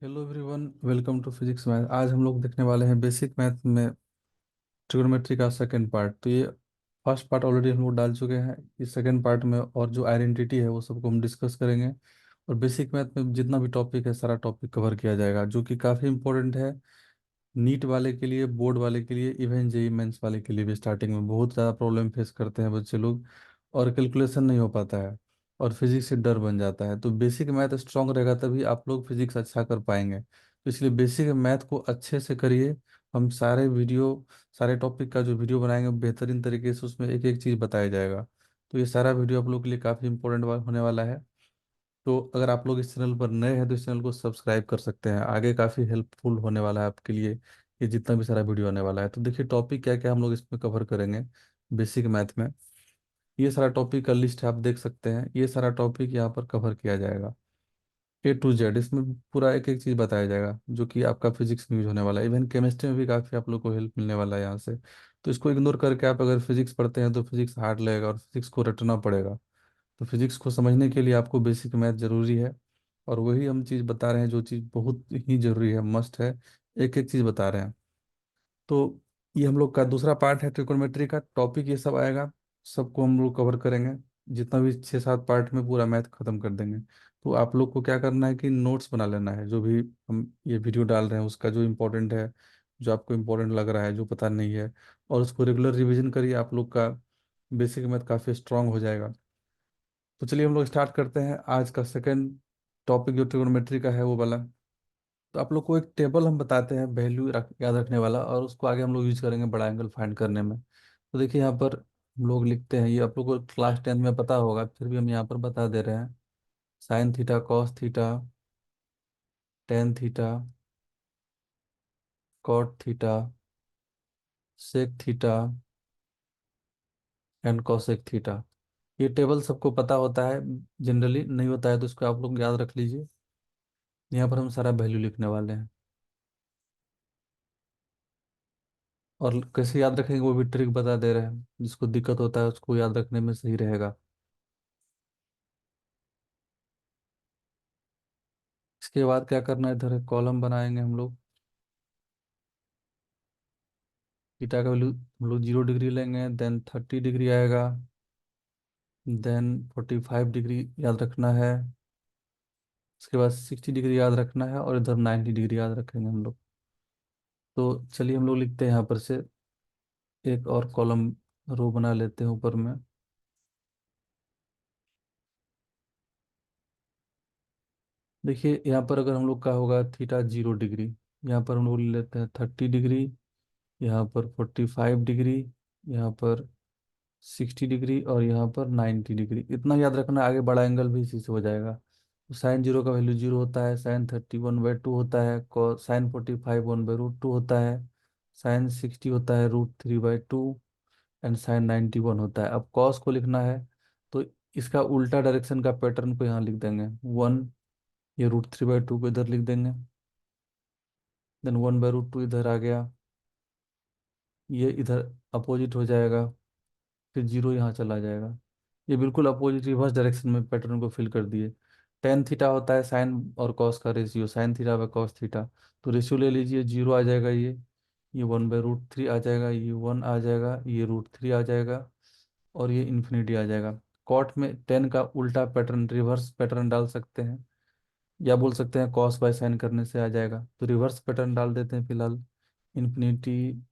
Hello everyone, welcome to physics math. आज हम लोग देखने वाले हैं बेसिक मैथ में ट्रिग्नोमेट्री का सेकंड पार्ट। तो ये फर्स्ट पार्ट ऑलरेडी हम लोग डाल चुके हैं। इस सेकंड पार्ट में और जो आइडेंटिटी है वो सबको हम डिस्कस करेंगे। और बेसिक मैथ में जितना भी टॉपिक है सारा टॉपिक कवर किया जाएगा, जो कि काफ़ी इंपॉर्टेंट है नीट वाले के लिए, बोर्ड वाले के लिए, इवन जेई मेंस वाले के लिए भी। स्टार्टिंग में बहुत ज़्यादा प्रॉब्लम फेस करते हैं बच्चे लोग, और कैलकुलेशन नहीं हो पाता है और फिजिक्स से डर बन जाता है। तो बेसिक मैथ स्ट्रांग रहेगा तभी आप लोग फिजिक्स अच्छा कर पाएंगे। तो इसलिए बेसिक मैथ को अच्छे से करिए। हम सारे वीडियो, सारे टॉपिक का जो वीडियो बनाएंगे बेहतरीन तरीके से, उसमें एक एक चीज़ बताया जाएगा। तो ये सारा वीडियो आप लोग के लिए काफ़ी इंपॉर्टेंट होने वाला है। तो अगर आप लोग इस चैनल पर नए हैं तो इस चैनल को सब्सक्राइब कर सकते हैं, आगे काफ़ी हेल्पफुल होने वाला है आपके लिए ये जितना भी सारा वीडियो आने वाला है। तो देखिए टॉपिक क्या क्या हम लोग इसमें कवर करेंगे बेसिक मैथ में। ये सारा टॉपिक का लिस्ट है, आप देख सकते हैं। ये सारा टॉपिक यहाँ पर कवर किया जाएगा A to Z। इसमें पूरा एक एक चीज़ बताया जाएगा जो कि आपका फिजिक्स में यूज होने वाला है। इवन केमिस्ट्री में भी काफ़ी आप लोग को हेल्प मिलने वाला है यहाँ से। तो इसको इग्नोर करके आप अगर फिजिक्स पढ़ते हैं तो फिजिक्स हार्ड लगेगा और फिजिक्स को रटना पड़ेगा। तो फिजिक्स को समझने के लिए आपको बेसिक मैथ जरूरी है। और वही हम चीज़ बता रहे हैं जो चीज़ बहुत ही जरूरी है, मस्ट है। एक एक चीज़ बता रहे हैं। तो ये हम लोग का दूसरा पार्ट है, ट्रिकोनोमेट्री का टॉपिक ये सब आएगा। सबको हम लोग कवर करेंगे। जितना भी 6-7 पार्ट में पूरा मैथ खत्म कर देंगे। तो आप लोग को क्या करना है कि नोट्स बना लेना है, जो भी हम ये वीडियो डाल रहे हैं उसका जो इम्पोर्टेंट है, जो आपको इम्पोर्टेंट लग रहा है, जो पता नहीं है। और उसको रेगुलर रिवीजन करिए, आप लोग का बेसिक मैथ काफ़ी स्ट्रांग हो जाएगा। तो चलिए हम लोग स्टार्ट करते हैं आज का सेकंड टॉपिक जो ट्रिगोनोमेट्री का है वो वाला। तो आप लोग को एक टेबल हम बताते हैं वैल्यू याद रखने वाला, और उसको आगे हम लोग यूज करेंगे बड़ा एंगल फाइंड करने में। तो देखिए यहाँ पर हम लोग लिखते हैं, ये आप लोग को क्लास 10 में पता होगा, फिर भी हम यहाँ पर बता दे रहे हैं। Sine theta, cos theta, tan theta, cot theta, sec theta and cosec theta. ये टेबल सबको पता होता है, जनरली नहीं होता है तो इसको आप लोग याद रख लीजिए। यहाँ पर हम सारा वैल्यू लिखने वाले हैं। और कैसे याद रखेंगे वो भी ट्रिक बता दे रहे हैं, जिसको दिक्कत होता है उसको याद रखने में सही रहेगा। इसके बाद क्या करना है, इधर एक कॉलम बनाएंगे हम लोग। थीटा का वैल्यू हम लोग 0 डिग्री लेंगे, देन 30 डिग्री आएगा, देन 45 डिग्री याद रखना है। उसके बाद 60 डिग्री याद रखना है, और इधर 90 डिग्री याद रखेंगे हम लोग। तो चलिए हम लोग लिखते हैं यहाँ पर से एक और कॉलम, रो बना लेते हैं ऊपर में। देखिए यहाँ पर अगर हम लोग का होगा थीटा 0 डिग्री, यहाँ पर हम लोग ले लेते हैं 30 डिग्री, यहाँ पर 45 डिग्री, यहाँ पर 60 डिग्री, और यहाँ पर 90 डिग्री। इतना याद रखना, आगे बड़ा एंगल भी इसी से हो जाएगा। तो साइन 0 का वैल्यू 0 होता है, साइन 30 1/2 होता है, साइन 45 1/√2 होता है, साइन 60 होता है √3/2, एंड साइन 91 होता है। अब कॉस को लिखना है तो इसका उल्टा डायरेक्शन का पैटर्न को यहाँ लिख देंगे 1। ये √3/2 को इधर लिख देंगे, देन 1/√2 इधर आ गया, ये इधर अपोजिट हो जाएगा, फिर 0 यहाँ चला जाएगा। ये बिल्कुल अपोजिट रिवर्स डायरेक्शन में पैटर्न को फिल कर दिए। टेन थीटा होता है साइन और कॉस का ratio, sine theta by cos theta. तो रेशियो ले लीजिए, 0 आ जाएगा, ये 1/√3 आ जाएगा, ये 1 आ जाएगा, ये √3 आ जाएगा, और ये इन्फिनिटी आ जाएगा। कॉट में टेन का उल्टा पैटर्न, रिवर्स पैटर्न डाल सकते हैं, या बोल सकते हैं कॉस बाय साइन करने से आ जाएगा। तो रिवर्स पैटर्न डाल देते हैं फिलहाल। इन्फिनिटी,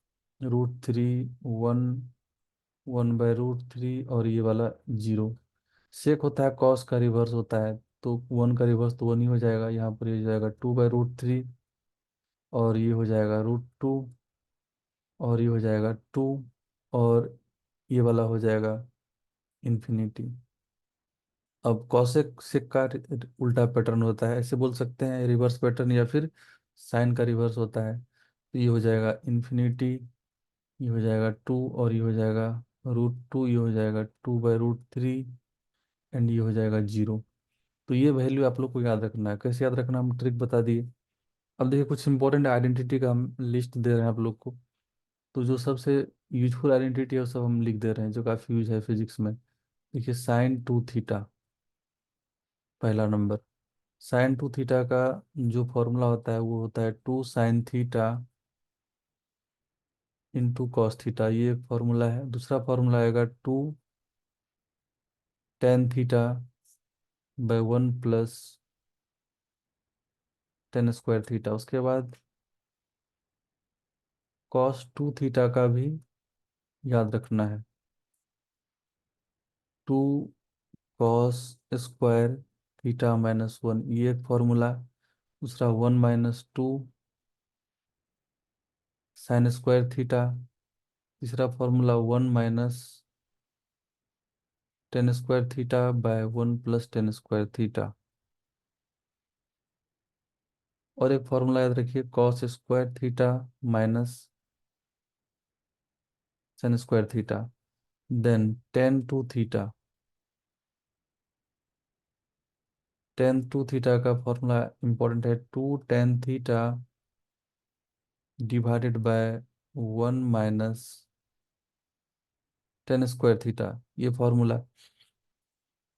√3, 1, 1/√3, और ये वाला 0। सेक होता है कॉस का रिवर्स होता है, तो 1 का रिवर्स तो 1 ही हो जाएगा। यहाँ पर ये हो जाएगा 2/√3, और ये हो जाएगा √2, और ये हो जाएगा 2, और ये वाला हो जाएगा इन्फिनिटी। अब कॉसेक सेक का उल्टा पैटर्न होता है, ऐसे बोल सकते हैं रिवर्स पैटर्न, या फिर साइन का रिवर्स होता है। तो ये हो जाएगा इन्फिनिटी, ये हो जाएगा 2, और ये हो जाएगा √2, ये हो जाएगा 2/√3, एंड ये हो जाएगा 0। तो ये वैल्यू आप लोग को याद रखना है। कैसे याद रखना, हम ट्रिक बता दिए। अब देखिए कुछ इंपॉर्टेंट आइडेंटिटी का हम लिस्ट दे रहे हैं आप लोग को। तो जो सबसे यूजफुल आइडेंटिटी है वो सब हम लिख दे रहे हैं, जो काफ़ी यूज है फिजिक्स में। देखिए साइन 2 थीटा, पहला नंबर। साइन टू थीटा का जो फॉर्मूला होता है वो होता है two sine theta into cos theta, ये एक फॉर्मूला है। दूसरा फॉर्मूला आएगा two tan theta by one plus tan square theta. उसके बाद कॉस टू थीटा का भी याद रखना है, two cos square theta minus one, ये एक फॉर्मूला। दूसरा one minus two sine square theta. तीसरा formula one minus tan square theta by one plus tan square theta. और एक फॉर्मूला याद रखिए, cos square theta minus sine square theta. Then tan two theta, tan two theta का formula important है, two tan theta divided by one minus tan square theta, ये formula.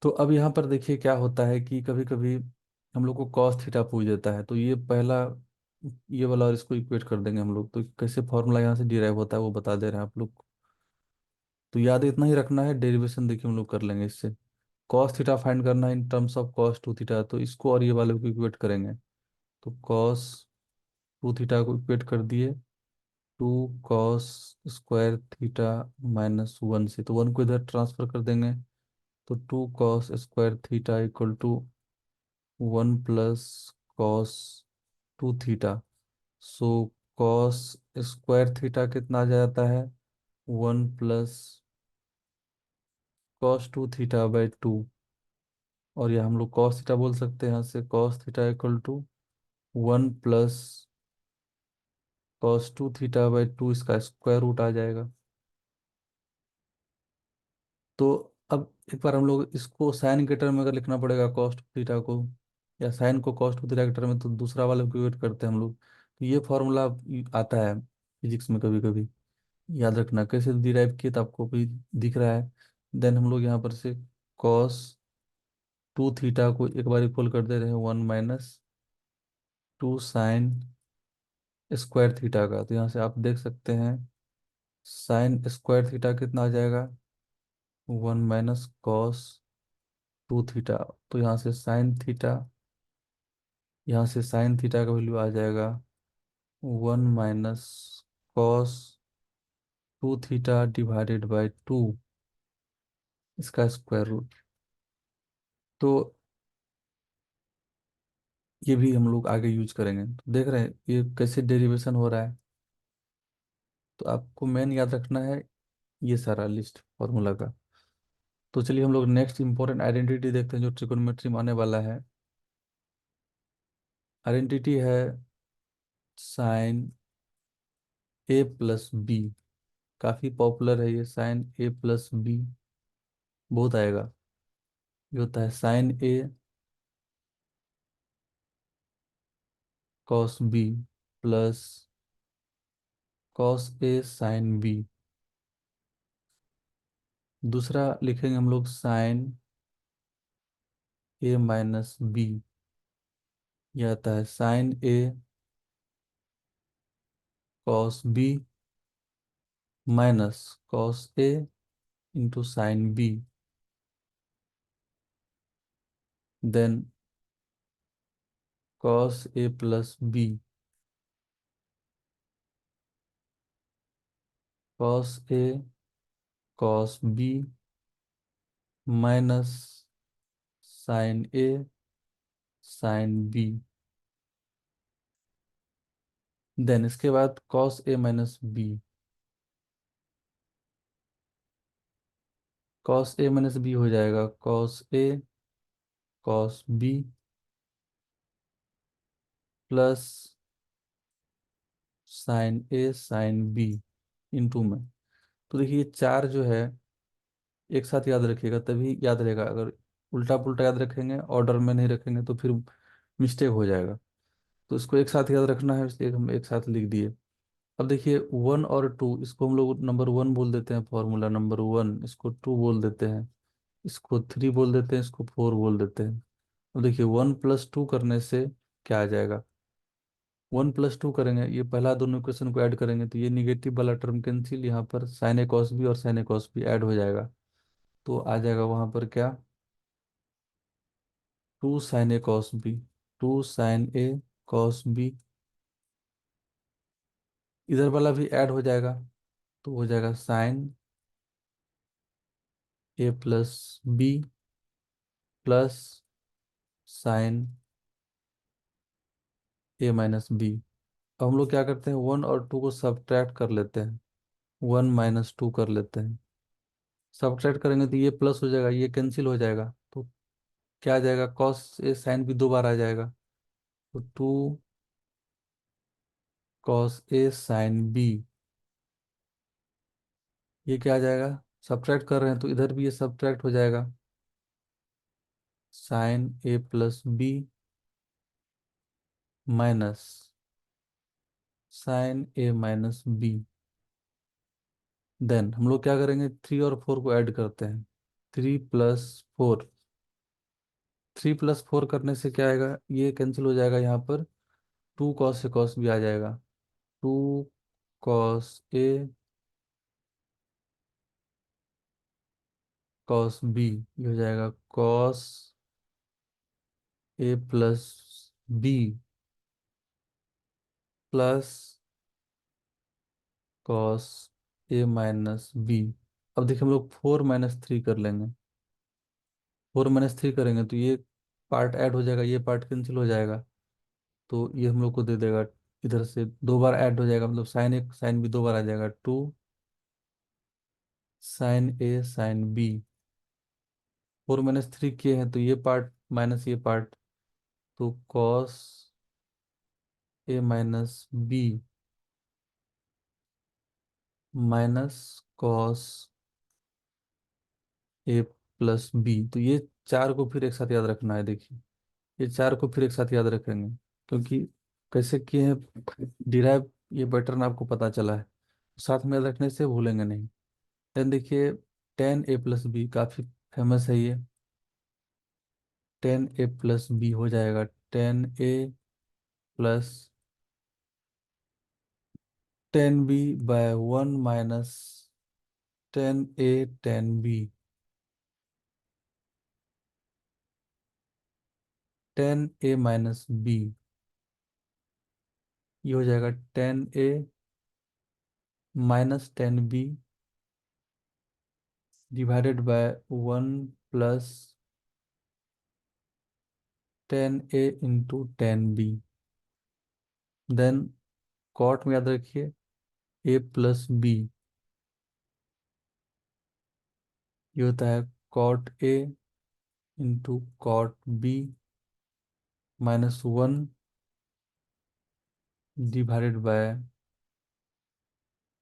तो अब यहाँ पर देखिए क्या होता है कि कभी कभी हम लोग को कॉस थीटा पूछ देता है, तो ये पहला ये वाला और इसको इक्वेट कर देंगे हम लोग। तो कैसे फॉर्मूला यहाँ से डिराइव होता है वो बता दे रहे हैं आप लोग को। तो याद इतना ही रखना है, डेरिवेशन देखिए हम लोग कर लेंगे इससे। कॉस थीटा फाइंड करना है in terms of cos two theta, तो इसको और ये वाले को इक्वेट करेंगे। तो कॉस टू थीटा को इक्वेट कर दिए two cos square theta minus one से, तो वन को इधर ट्रांसफर कर देंगे। तो two cos square theta equal to one plus cos two theta. So cos square theta कितना आ जाता है, one plus cos two theta by two. और यह हम लोग कॉस थीटा बोल सकते हैं यहाँ से, cos theta equal to one plus cos two theta by two, इसका स्क्वायर रूट आ जाएगा। तो अब एक बार हम लोग इसको साइन के टर्म में अगर लिखना पड़ेगा कॉस टू थीटा को, या साइन को कॉस टू थीटा के टर्म में, तो दूसरा वाला इक्वेट करते हैं हम लोग। तो ये फॉर्मूला आता है फिजिक्स में कभी कभी, याद रखना। कैसे डिराइव किए तो आपको भी दिख रहा है। देन हम लोग यहाँ पर से कॉस टू थीटा को एक बार इक्वल कर दे रहे हैं one minus two sine square theta का। तो यहाँ से आप देख सकते हैं साइन स्क्वायर थीटा कितना आ जाएगा, one minus cos two theta. तो यहाँ से साइन थीटा का वैल्यू आ जाएगा one minus cos two theta divided by two, इसका स्क्वायर रूट। तो ये भी हम लोग आगे यूज करेंगे। तो देख रहे हैं ये कैसे डेरिवेशन हो रहा है। तो आपको मेन याद रखना है ये सारा लिस्ट फॉर्मूला का। तो चलिए हम लोग नेक्स्ट इंपॉर्टेंट आइडेंटिटी देखते हैं जो ट्रिगोनोमेट्री में आने वाला है। आइडेंटिटी है साइन ए प्लस बी। काफी पॉपुलर है ये साइन ए प्लस बी, बहुत आएगा। ये होता है sine A cos B plus cos A sine B. दूसरा लिखेंगे हम लोग साइन ए माइनस बी। यह आता है sine A cos B minus cos A into sine B. Then cos A plus B, cos A cos B minus sine A sine B. Then इसके बाद cos A minus B, cos A minus B हो जाएगा cos A cos B plus sine A sine B into में। तो देखिए ये चार जो है एक साथ याद रखिएगा तभी याद रहेगा। अगर उल्टा पुल्टा याद रखेंगे, ऑर्डर में नहीं रखेंगे, तो फिर मिस्टेक हो जाएगा। तो इसको एक साथ याद रखना है, इसलिए हम एक साथ लिख दिए। अब देखिए वन और टू, इसको हम लोग नंबर वन बोल देते हैं, फॉर्मूला नंबर वन। इसको टू बोल देते हैं, इसको थ्री बोल देते हैं, इसको फोर बोल देते हैं। अब देखिए 1+2 करने से क्या आ जाएगा, 1+2 करेंगे, ये पहला दोनों इक्वेशन को ऐड करेंगे तो ये निगेटिव वाला टर्म कैंसिल, यहाँ पर साइन ए कॉस बी और sign A cos B Ed हो जाएगा। तो आ जाएगा वहां पर क्या, 2 sin a cos b, 2 sin a cos b, इधर वाला भी ऐड हो जाएगा तो हो जाएगा sin a+b plus sin a−b। अब हम लोग क्या करते हैं, 1 और 2 को सब्ट्रैक्ट कर लेते हैं, 1 - 2 कर लेते हैं। सब्ट्रैक्ट करेंगे तो ये प्लस हो जाएगा, ये कैंसिल हो जाएगा, तो क्या आ जाएगा, कॉस ए साइन भी 2 बार आ जाएगा, तो 2 cos a sin b, ये क्या आ जाएगा, सब्ट्रैक्ट कर रहे हैं तो इधर भी ये सब्ट्रैक्ट हो जाएगा, sin a+b minus sin a−b। Then हम लोग क्या करेंगे, 3 और 4 को ऐड करते हैं, 3+4, 3+4 करने से क्या आएगा, ये कैंसिल हो जाएगा, यहाँ पर 2 cos a cos b आ जाएगा, 2 cos a cos b, ये हो जाएगा cos a+b plus cos a−b। अब देखिए हम लोग 4 - 3 कर लेंगे, 4 - 3 करेंगे तो ये पार्ट ऐड हो जाएगा, ये पार्ट कैंसिल हो जाएगा, तो ये हम लोग को दे देगा, इधर से 2 बार ऐड हो जाएगा, मतलब साइन एक साइन भी 2 बार आ जाएगा, 2 sin a sin b। 4 - 3 किए हैं तो ये पार्ट माइनस ये पार्ट, तो cos a−b minus cos a+b। तो ये चार को फिर एक साथ याद रखना है, देखिए ये चार को फिर एक साथ याद रखेंगे, क्योंकि कैसे किए हैं डिराइव, ये पैटर्न आपको पता चला है, साथ में याद रखने से भूलेंगे नहीं। देन देखिए, tan a+b काफी फेमस है ये, tan a+b हो जाएगा tan a+tan b/1 - tan a tan b, tan a-b, ये हो जाएगा tan a - tan b divided by 1 plus tan a × tan b। Then cot में याद रखिए a+b, ये होता है cot a × cot b -1 divided by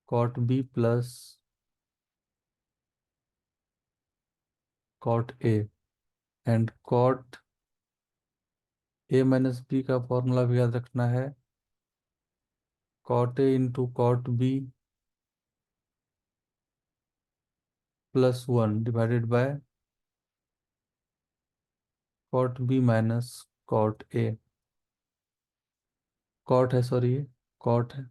cot b plus cot a। And cot a - b का फॉर्मूला भी याद रखना है, cot a × cot b +1 divided by cot b minus cot a। Cot है, सॉरी ये कॉट है।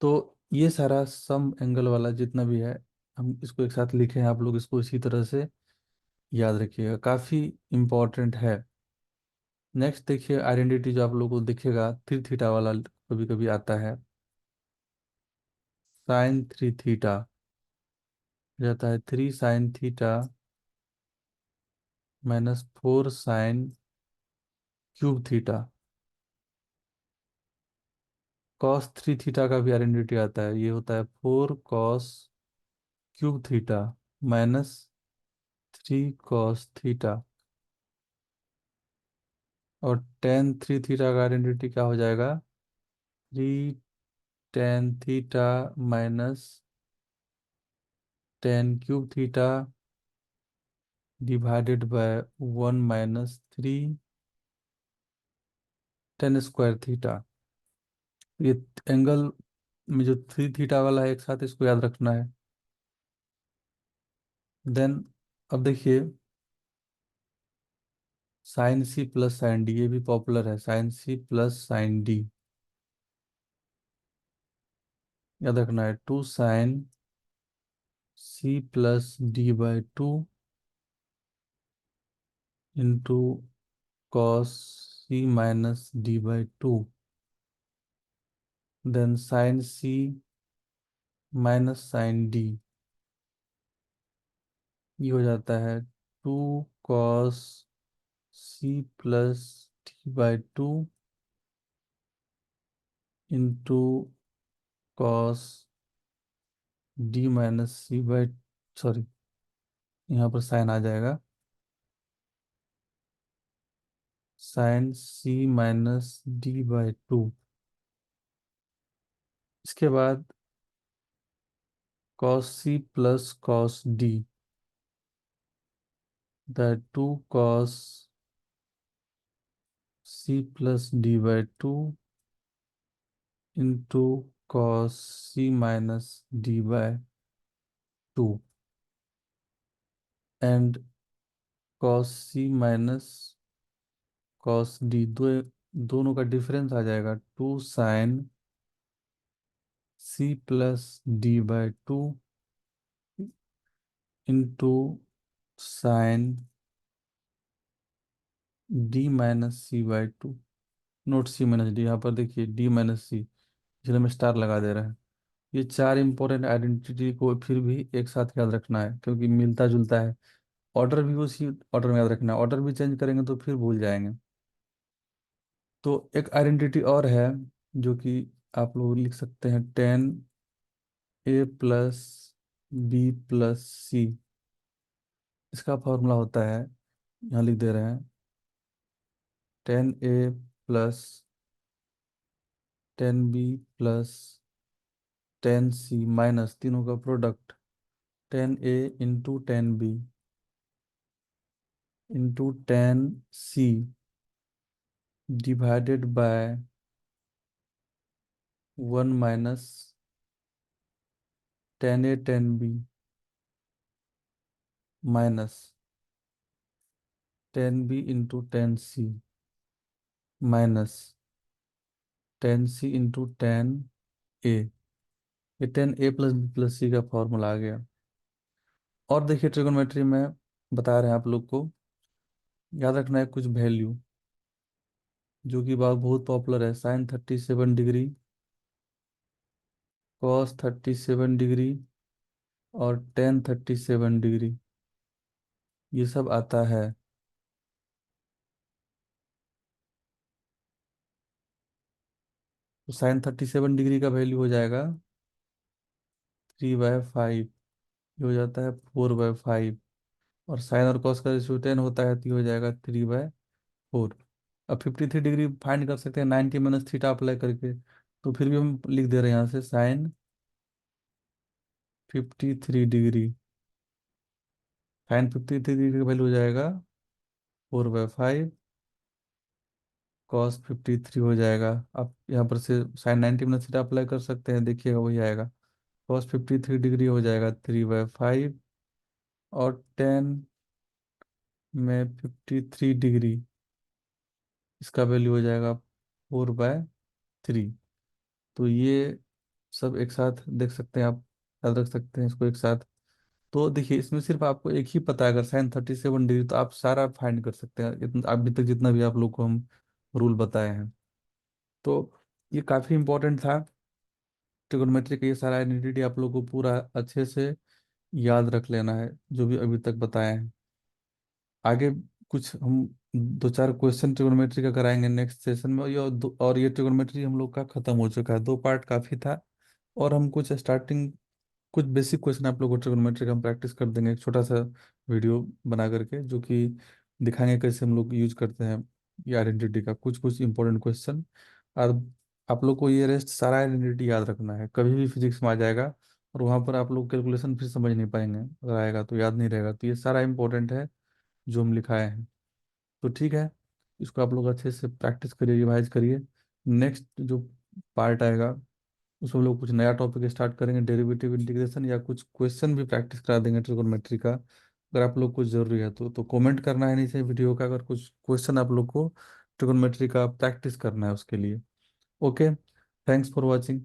तो ये सारा सम एंगल वाला जितना भी है, हम इसको एक साथ लिखे हैं, आप लोग इसको इसी तरह से याद रखिएगा, काफ़ी इम्पोर्टेंट है। नेक्स्ट देखिए आइडेंटिटी जो आप लोगों को दिखेगा, 3 थीटा वाला कभी कभी आता है, sin 3 थीटा जाता है 3 sin theta -4 sin³ theta. cos 3 theta का भी आइडेंटिटी आता है, ये होता है 4 cos³ थीटा -3 cos थीटा। और tan 3 थीटा का आइडेंटिटी क्या हो जाएगा, 3 tan theta -tan³ theta divided by 1 - 3 tan² theta. ये एंगल में जो 3 थीटा वाला है एक साथ इसको याद रखना है। देन अब देखिए sine C plus sine D, ये भी पॉपुलर है, sine C plus sine D. याद रखना है, 2 sin C+D/2 into cos C - D/2, then sine C minus sine D, ये हो जाता है 2 cos C+D/2 इंटू कॉस D - C बाई, सॉरी, यहाँ पर साइन आ जाएगा, साइन C - D/2। इसके बाद cos C plus cos D, that 2 cos C+D/2 into cos C - D/2 and cos C minus cos D, दोनों का डिफरेंस आ जाएगा, 2 sin C+D/2 into sine D - C/2। Note C - D, यहाँ पर देखिए D - C, इसलिए हम स्टार लगा दे रहे हैं। ये चार इंपॉर्टेंट आइडेंटिटी को फिर भी एक साथ याद रखना है, क्योंकि मिलता जुलता है। ऑर्डर भी उसी ऑर्डर में याद रखना है, ऑर्डर भी चेंज करेंगे तो फिर भूल जाएंगे। तो एक आइडेंटिटी और है, जो कि आप लोग लिख सकते हैं, 10A+B+C। इसका फॉर्मूला होता है, यहाँ लिख दे रहे हैं, 10A+10B+10C माइनस तीनों का product, 10A into 10B into 10C divided by 1 - 10A 10B minus 10B into 10C minus 10C into 10A। ये 10A+B+C का फॉर्मूला आ गया। और देखिए, ट्रिगोनोमेट्री में बता रहे हैं आप लोग को, याद रखना है कुछ वैल्यू, जो कि बात बहुत पॉपुलर है, sin 37 डिग्री, cos 37 डिग्री और tan 37 डिग्री, ये सब आता है। तो sin 37 डिग्री का वैल्यू हो जाएगा 3/5, ये हो जाता है 4/5। और साइन और कॉस का रेशियो 10 होता है, तो ये हो जाएगा 3/4। अब 53 डिग्री फाइंड कर सकते हैं 90 - थीटा अप्लाई करके, तो फिर भी हम लिख दे रहे हैं यहाँ से, sin 53 डिग्री, sin 53 डिग्री का वैल्यू हो जाएगा 4/5, cos 53 हो जाएगा। आप यहाँ पर से sin 90 - थीटा अप्लाई कर सकते हैं, देखिएगा वही आएगा, cos 53 डिग्री हो जाएगा 3/5, और 10 में 53 डिग्री, इसका वैल्यू हो जाएगा 4/3। तो ये सब एक साथ देख सकते हैं आप, याद रख सकते हैं इसको एक साथ। तो देखिए, इसमें सिर्फ आपको एक ही पता है, अगर sin 37 डिग्री, तो आप सारा फाइंड कर सकते हैं, अभी तक जितना भी आप लोग को हम रूल बताए हैं। तो ये काफ़ी इंपॉर्टेंट था, ट्रिगोनोमेट्री का ये सारा आइडेंटिटी आप लोग को पूरा अच्छे से याद रख लेना है, जो भी अभी तक बताए हैं। आगे कुछ हम दो चार क्वेश्चन ट्रिगोनोमेट्री का कराएंगे नेक्स्ट सेशन में, और ये ट्रिगोनोमेट्री हम लोग का खत्म हो चुका है, 2 पार्ट काफ़ी था। और हम कुछ स्टार्टिंग, कुछ बेसिक क्वेश्चन आप लोगों को ट्रिगोनोमेट्री का हम प्रैक्टिस कर देंगे, एक छोटा सा वीडियो बना करके, जो कि दिखाएंगे कैसे हम लोग यूज करते हैं ये आइडेंटिटी का, कुछ कुछ इंपॉर्टेंट क्वेश्चन। और आप लोग को ये रेस्ट सारा आइडेंटिटी याद रखना है, कभी भी फिजिक्स में आ जाएगा और वहाँ पर आप लोग कैलकुलेशन फिर समझ नहीं पाएंगे, अगर आएगा तो याद नहीं रहेगा, तो ये सारा इंपॉर्टेंट है जो हम लिखाए हैं। तो ठीक है, इसको आप लोग अच्छे से प्रैक्टिस करिए, रिवाइज करिए। नेक्स्ट जो पार्ट आएगा, उसमें हम लोग कुछ नया टॉपिक स्टार्ट करेंगे, डेरिवेटिव इंटीग्रेशन, या कुछ क्वेश्चन भी प्रैक्टिस करा देंगे ट्रिगोनोमेट्री का, अगर आप लोग कुछ जरूरी है तो कमेंट करना है नीचे वीडियो का, अगर कुछ क्वेश्चन आप लोग को ट्रिगोनोमेट्री का प्रैक्टिस करना है उसके लिए। Okay, thanks for watching.